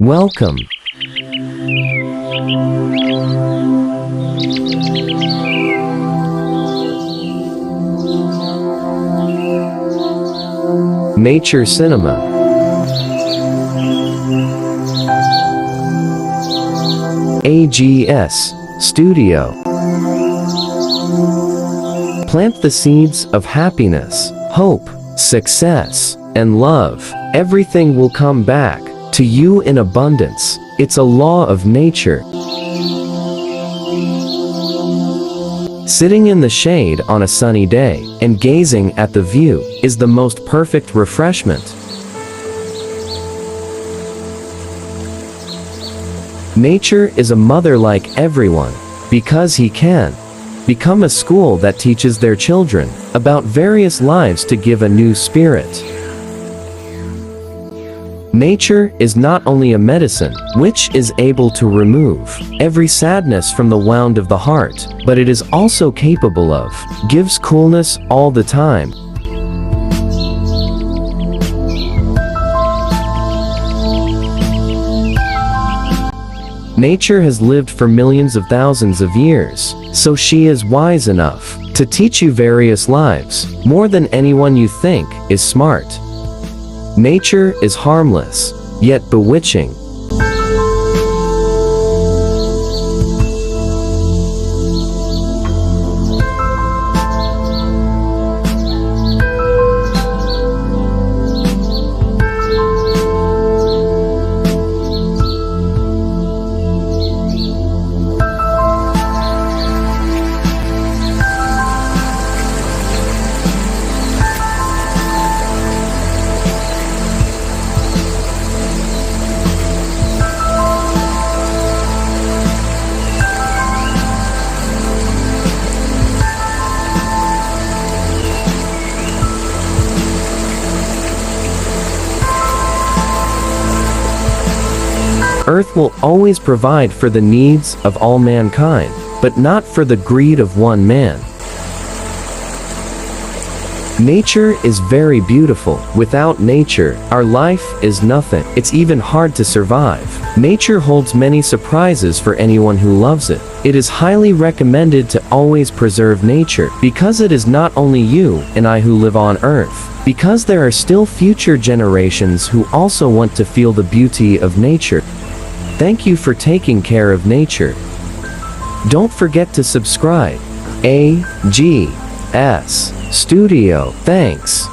Welcome. Nature Cinema. AGUS.STUDIO. Plant the seeds of happiness, hope, success, and love. Everything will come back to you in abundance. It's a law of nature. Sitting in the shade on a sunny day and gazing at the view is the most perfect refreshment. Nature is a mother like everyone, because he can become a school that teaches their children about various lives to give a new spirit. Nature is not only a medicine, which is able to remove every sadness from the wound of the heart, but it is also capable of gives coolness all the time. Nature has lived for millions of thousands of years, so she is wise enough to teach you various lives. More than anyone you think is smart. Nature is harmless, yet bewitching. Earth will always provide for the needs of all mankind, but not for the greed of one man. Nature is very beautiful. Without nature, our life is nothing. It's even hard to survive. Nature holds many surprises for anyone who loves it. It is highly recommended to always preserve nature, because it is not only you and I who live on Earth, because there are still future generations who also want to feel the beauty of nature. Thank you for taking care of nature. Don't forget to subscribe. AGUS.STUDIO. Thanks.